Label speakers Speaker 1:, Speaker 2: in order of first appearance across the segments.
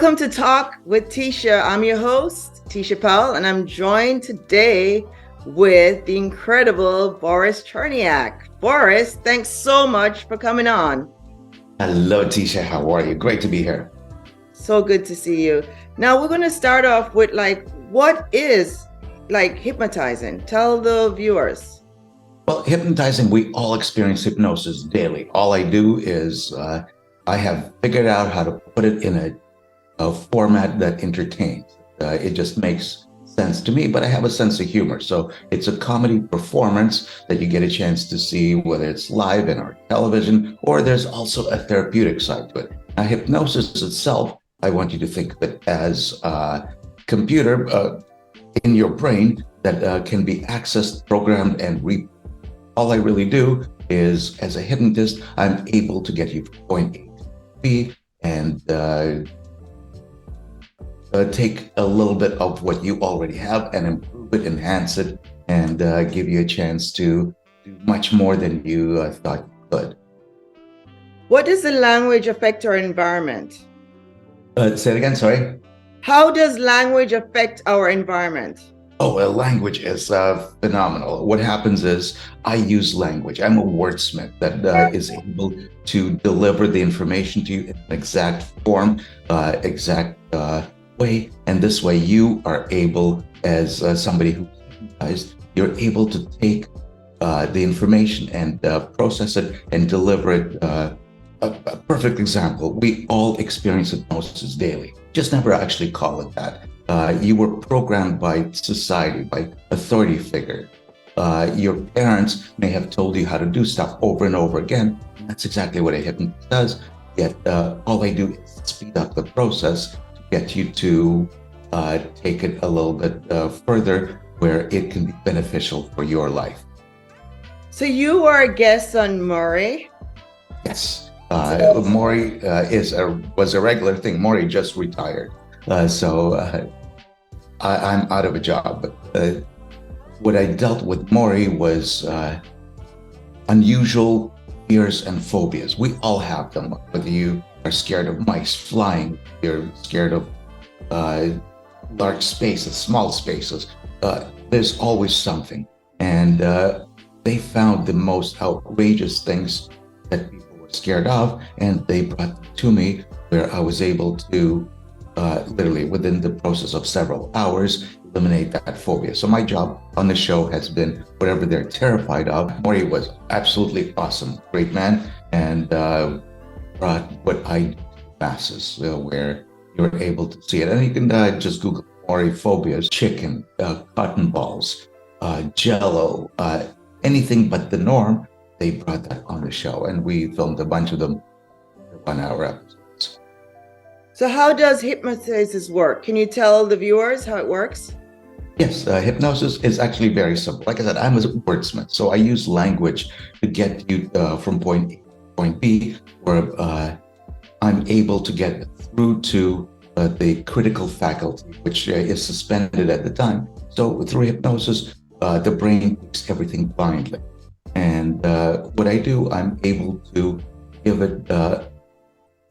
Speaker 1: Welcome to Talk with Tisha. I'm your host, Tisha Powell, and I'm joined today with the incredible Boris Cherinak. Boris, thanks so much for coming on.
Speaker 2: Hello, Tisha. How are you? Great to be here.
Speaker 1: So good to see you. Now, we're going to start off with what is hypnotizing? Tell the viewers.
Speaker 2: Well, hypnotizing, we all experience hypnosis daily. All I do is I have figured out how to put it in a format that entertains. It just makes sense to me, but I have a sense of humor. So it's a comedy performance that you get a chance to see, whether it's live in our television, or there's also a therapeutic side to it. Now, hypnosis itself, I want you to think of it as a computer in your brain that can be accessed, programmed, and all I really do is, as a hypnotist, I'm able to get you from point A to B and take a little bit of what you already have and improve it, enhance it, and give you a chance to do much more than you thought you could.
Speaker 1: What does the language affect our environment?
Speaker 2: Say it again, sorry.
Speaker 1: How does language affect our environment?
Speaker 2: Oh, language is phenomenal. What happens is I use language. I'm a wordsmith that is able to deliver the information to you in an exact form, exact way. And this way you are able, as somebody who's hypnotized, you're able to take the information and process it and deliver it. A perfect example, we all experience hypnosis daily, just never actually call it that. You were programmed by society, by authority figure. Your parents may have told you how to do stuff over and over again. And that's exactly what a hypnotist does. Yet all I do is speed up the process to get you to take it a little bit further where it can be beneficial for your life.
Speaker 1: So you are a guest on Maury?
Speaker 2: Yes. Maury was a regular thing. Maury just retired. So I'm out of a job. But what I dealt with Maury was unusual fears and phobias. We all have them. Whether you are scared of mice flying, you're scared of large spaces, small spaces, there's always something. And they found the most outrageous things that people were scared of, and they brought them to me, where I was able to literally within the process of several hours eliminate that phobia. So my job on the show has been whatever they're terrified of. Maury was absolutely awesome, great man, and brought what I do to masses, where you're able to see it. And you can just Google Maury phobias: chicken, cotton balls, jello, anything but the norm. They brought that on the show, and we filmed a bunch of them, 1-hour episodes.
Speaker 1: So how does hypnosis work? Can you tell the viewers how it works?
Speaker 2: Yes, hypnosis is actually very simple. Like I said, I'm a wordsmith, so I use language to get you from point A to point B, where I'm able to get through to the critical faculty, which is suspended at the time. So through hypnosis, the brain takes everything blindly. And what I do, I'm able to give it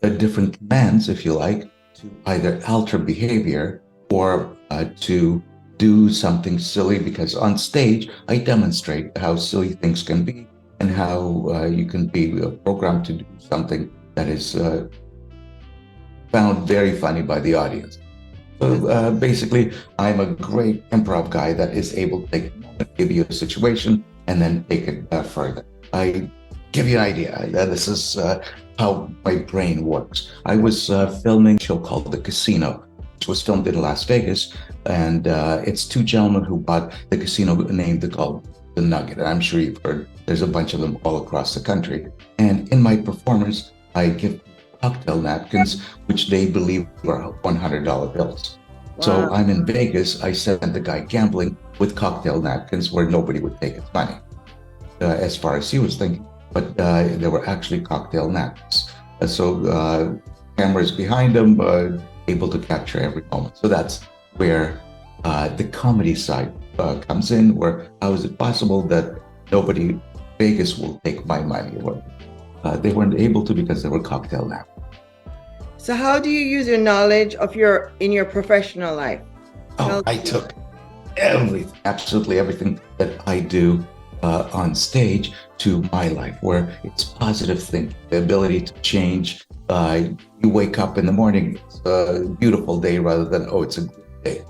Speaker 2: a different lens, if you like, to either alter behavior or to do something silly, because on stage, I demonstrate how silly things can be and how you can be programmed to do something that is found very funny by the audience. So basically, I'm a great improv guy that is able to take a moment, give you a situation, and then take it further. I give you an idea. This is how my brain works. I was filming a show called The Casino, which was filmed in Las Vegas, and it's two gentlemen who bought the casino named called The Nugget. And I'm sure you've heard there's a bunch of them all across the country. And in my performance, I give cocktail napkins, which they believe were $100 bills.
Speaker 1: Wow.
Speaker 2: So I'm in Vegas. I sent the guy gambling with cocktail napkins where nobody would take his money, as far as he was thinking. But there were actually cocktail napkins. So cameras behind him, able to capture every moment. So that's where the comedy side comes in, where how is it possible that nobody Vegas will take my money? They weren't able to because there were cocktail napkins.
Speaker 1: So how do you use your knowledge of in your professional life?
Speaker 2: Oh, I took everything, absolutely everything that I do on stage to my life, where it's positive thinking, the ability to change. You wake up in the morning, it's a beautiful day rather than, oh, it's a good day.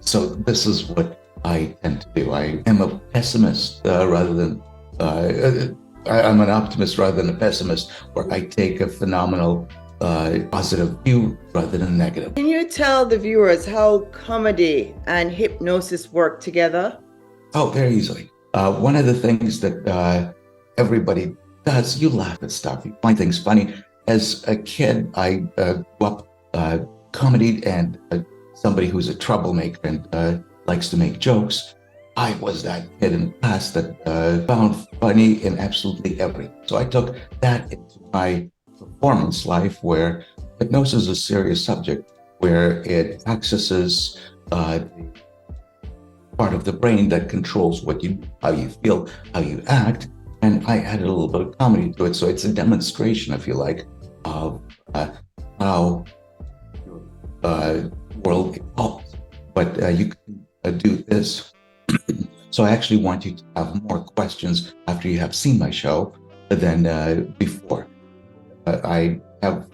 Speaker 2: So this is what I tend to do. I am a pessimist rather than, I'm an optimist rather than a pessimist, where I take a phenomenal positive view rather than negative.
Speaker 1: Can you tell the viewers how comedy and hypnosis work together?
Speaker 2: Oh, very easily. One of the things that everybody does, you laugh at stuff, you find things funny. As a kid, I grew up comedy and somebody who's a troublemaker and likes to make jokes. I was that kid in class that found funny in absolutely everything. So I took that into my performance life, where hypnosis is a serious subject, where it accesses the part of the brain that controls what you, how you feel, how you act. And I added a little bit of comedy to it. So it's a demonstration, if you like, of how your world evolves. But you can do this. So I actually want you to have more questions after you have seen my show than before. I have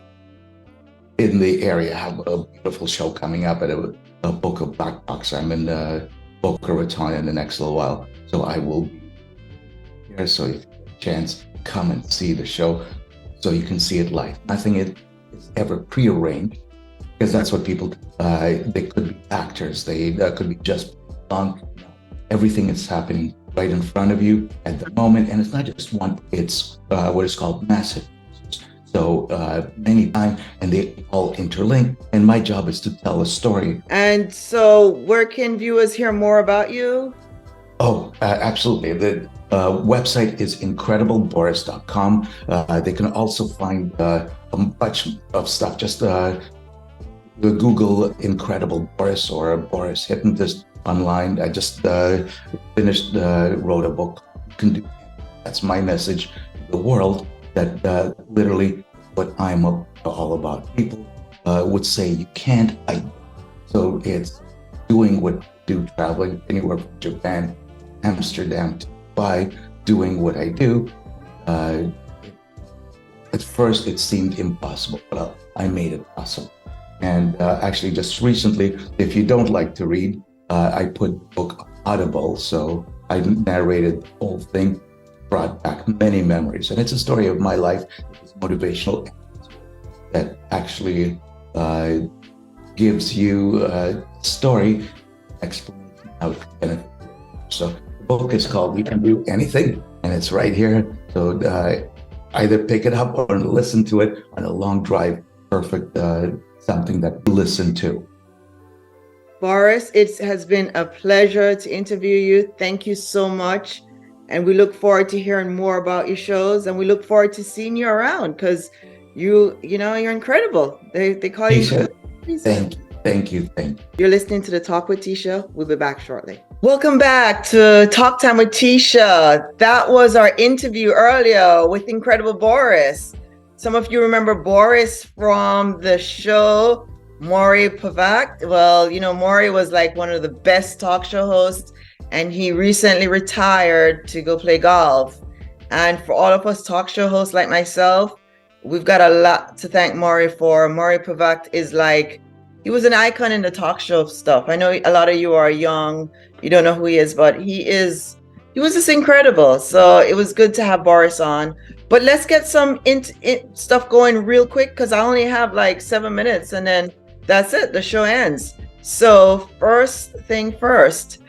Speaker 2: in the area, have a beautiful show coming up at a Boca Black Box. I'm in Boca Raton in the next little while. So I will be here. So if you get a chance, come and see the show so you can see it live. Nothing is ever prearranged, because that's what people do. They could be actors. They could be just on. Everything is happening right in front of you at the moment. And it's not just one, it's what is called massive. So many times, and they all interlink. And my job is to tell a story.
Speaker 1: And so where can viewers hear more about you?
Speaker 2: Oh, absolutely. The website is incredibleBoris.com. They can also find a bunch of stuff. Just Google Incredible Boris or Boris Hypnotist online. I just finished, wrote a book. You can do. That's my message to the world. That literally what I'm all about. People would say you can't. So it's doing what I do, traveling anywhere from Japan, Amsterdam to Dubai, doing what I do. At first it seemed impossible, but I made it possible. And actually just recently, if you don't like to read, I put the book on Audible. So I narrated the whole thing, brought back many memories. And it's a story of my life. It's motivational that actually gives you a story, explanation how to benefit. So the book is called We Can Do Anything, and it's right here. So either pick it up or listen to it on a long drive. Perfect, something that you listen to.
Speaker 1: Boris, it has been a pleasure to interview you. Thank you so much. And we look forward to hearing more about your shows, and we look forward to seeing you around, because you're incredible. They call
Speaker 2: Tisha,
Speaker 1: you.
Speaker 2: Thank you.
Speaker 1: You're listening to the Talk with Tisha. We'll be back shortly. Welcome back to Talk Time with Tisha. That was our interview earlier with Incredible Boris. Some of you remember Boris from the show Maury Povich. Well, Maury was like one of the best talk show hosts, and he recently retired to go play golf. And for all of us talk show hosts like myself, we've got a lot to thank Maury for. Maury Povich is he was an icon in the talk show stuff. I know a lot of you are young, you don't know who he is, but he was just incredible. So it was good to have Boris on. But let's get some stuff going real quick, because I only have 7 minutes, and then that's it. The show ends. So first thing first,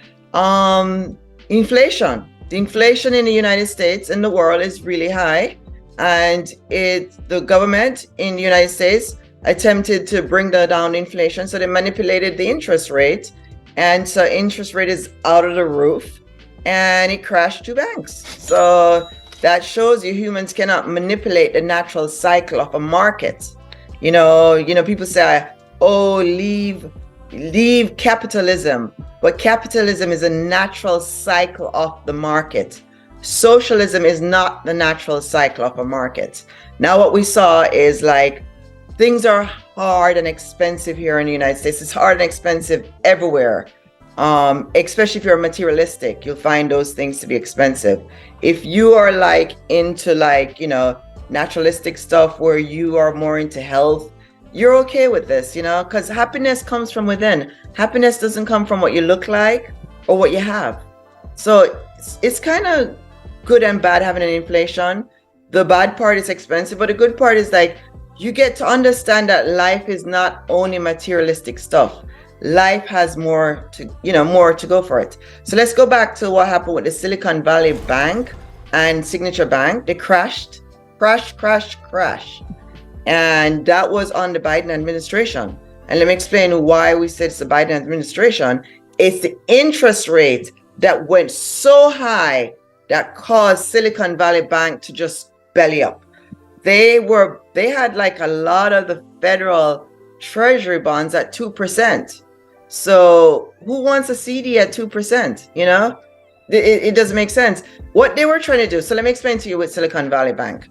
Speaker 1: inflation. The inflation in the United States and the world is really high, and the government in the United States attempted to bring down inflation, so they manipulated the interest rate, and so interest rate is out of the roof, and it crashed 2 banks. So that shows you humans cannot manipulate the natural cycle of a market. People say, oh, leave capitalism, but capitalism is a natural cycle of the market. Socialism is not the natural cycle of a market. Now what we saw is things are hard and expensive here in the United States. It's hard and expensive everywhere. Especially if you're materialistic, you'll find those things to be expensive. If you are like into like, naturalistic stuff where you are more into health, you're okay with this, because happiness comes from within. Happiness doesn't come from what you look like or what you have. So it's kind of good and bad having an inflation. The bad part is expensive, but the good part is like you get to understand that life is not only materialistic stuff. Life has more to go for it. So let's go back to what happened with the Silicon Valley Bank and Signature Bank. They crashed. And that was on the Biden administration. And let me explain why we said it's the Biden administration. It's the interest rate that went so high that caused Silicon Valley Bank to just belly up. They had like a lot of the federal treasury bonds at 2%. So who wants a CD at 2%? It doesn't make sense. What they were trying to do. So let me explain to you with Silicon Valley Bank.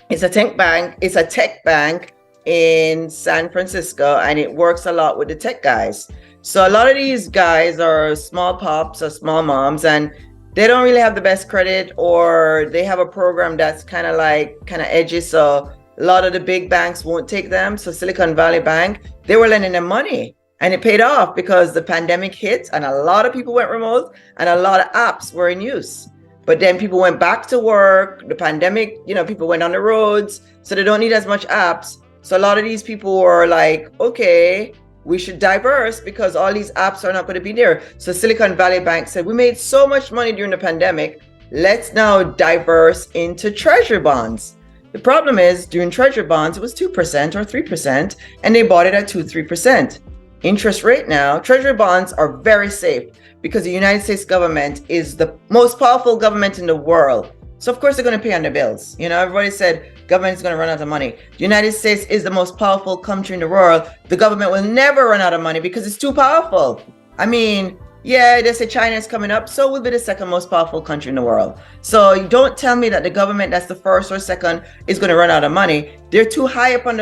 Speaker 1: It's a tech bank. It's a tech bank in San Francisco, and it works a lot with the tech guys. So a lot of these guys are small pops or small moms, and they don't really have the best credit, or they have a program that's kind of edgy. So a lot of the big banks won't take them. So Silicon Valley Bank, they were lending them money, and it paid off because the pandemic hit and a lot of people went remote and a lot of apps were in use. But then people went back to work. The pandemic, people went on the roads, so they don't need as much apps. So a lot of these people were like, okay, we should diverse because all these apps are not going to be there. So Silicon Valley Bank said, we made so much money during the pandemic. Let's now diverse into treasury bonds. The problem is during treasury bonds, it was 2% or 3%, and they bought it at 2-3%. Interest rate now, treasury bonds are very safe because the United States government is the most powerful government in the world. So of course they're going to pay on the bills. Everybody said government is going to run out of money. The United States is the most powerful country in the world. The government will never run out of money because it's too powerful. I mean, yeah, they say China is coming up, so we'll be the second most powerful country in the world. So you don't tell me that the government that's the first or second is going to run out of money. They're too high up on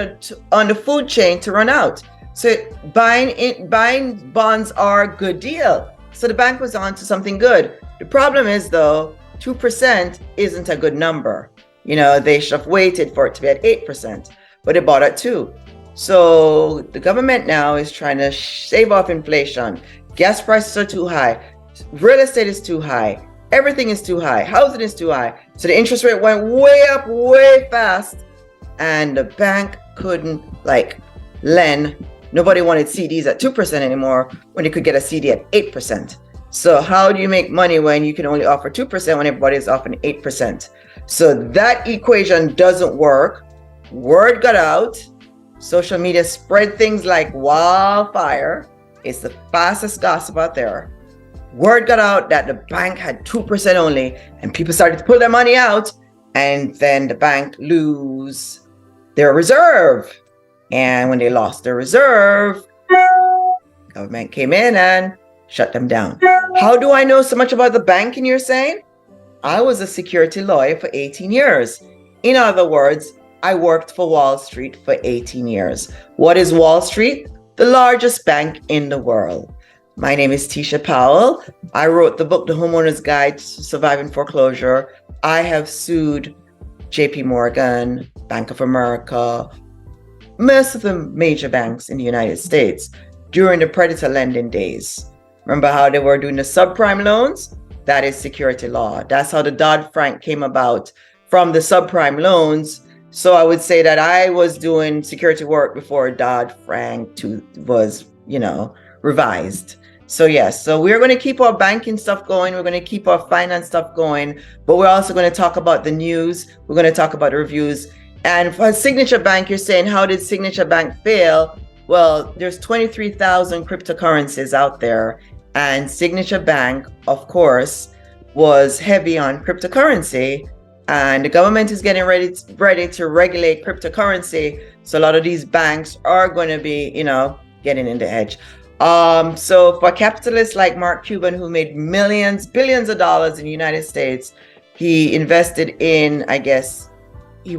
Speaker 1: the food chain to run out. So buying bonds are a good deal. So the bank was on to something good. The problem is though, 2% isn't a good number. They should have waited for it to be at 8%, but they bought at 2. So the government now is trying to shave off inflation. Gas prices are too high. Real estate is too high. Everything is too high. Housing is too high. So the interest rate went way up, way fast. And the bank couldn't lend. Nobody wanted CDs at 2% anymore when you could get a CD at 8%. So how do you make money when you can only offer 2% when everybody is offering 8%? So that equation doesn't work. Word got out. Social media spread things like wildfire. It's the fastest gossip out there. Word got out that the bank had 2% only, and people started to pull their money out, and then the bank lose their reserve. And when they lost their reserve, government came in and shut them down. How do I know so much about the banking, you're saying? I was a security lawyer for 18 years. In other words, I worked for Wall Street for 18 years. What is Wall Street? The largest bank in the world. My name is Tisha Powell. I wrote the book, The Homeowner's Guide to Surviving Foreclosure. I have sued JP Morgan, Bank of America, most of the major banks in the United States during the predatory lending days. Remember how they were doing the subprime loans? That is security law. That's how the Dodd-Frank came about, from the subprime loans. So I would say that I was doing security work before Dodd-Frank was, revised. So yes, so we're going to keep our banking stuff going. We're going to keep our finance stuff going, but we're also going to talk about the news. We're going to talk about the reviews. And for Signature Bank, you're saying, how did Signature Bank fail? Well, there's 23,000 cryptocurrencies out there. And Signature Bank, of course, was heavy on cryptocurrency. And the government is getting ready to regulate cryptocurrency. So a lot of these banks are going to be, getting in the edge. So for capitalists like Mark Cuban, who made billions of dollars in the United States, he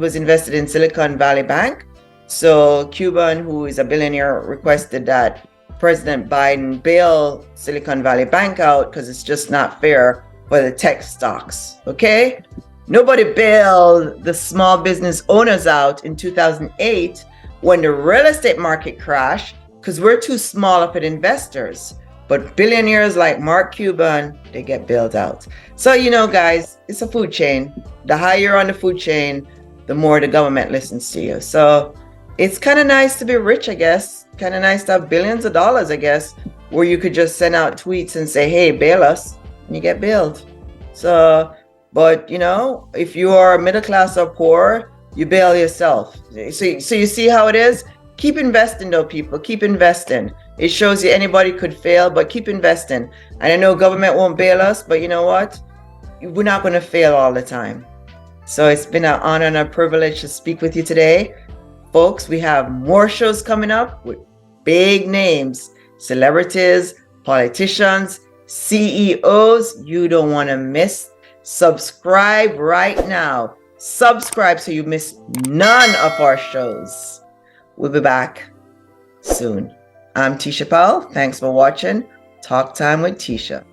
Speaker 1: was invested in Silicon Valley Bank. So Cuban, who is a billionaire, requested that President Biden bail Silicon Valley Bank out because it's just not fair for the tech stocks. Okay? Nobody bailed the small business owners out in 2008 when the real estate market crashed because we're too small of an investors. But billionaires like Mark Cuban, they get bailed out. So, you know, guys, it's a food chain. The higher you're on the food chain, the more the government listens to you. So it's kind of nice to be rich, I guess. Kind of nice to have billions of dollars, I guess, where you could just send out tweets and say, hey, bail us, and you get bailed. So, but, you know, if you are middle class or poor, you bail yourself. So you see how it is? Keep investing, though, people. Keep investing. It shows you anybody could fail, but keep investing. And I know government won't bail us, but you know what? We're not going to fail all the time. So it's been an honor and a privilege to speak with you today. Folks, we have more shows coming up with big names, celebrities, politicians, CEOs. You don't want to miss. Subscribe right now. Subscribe so you miss none of our shows. We'll be back soon. I'm Tisha Powell. Thanks for watching Talk Time with Tisha.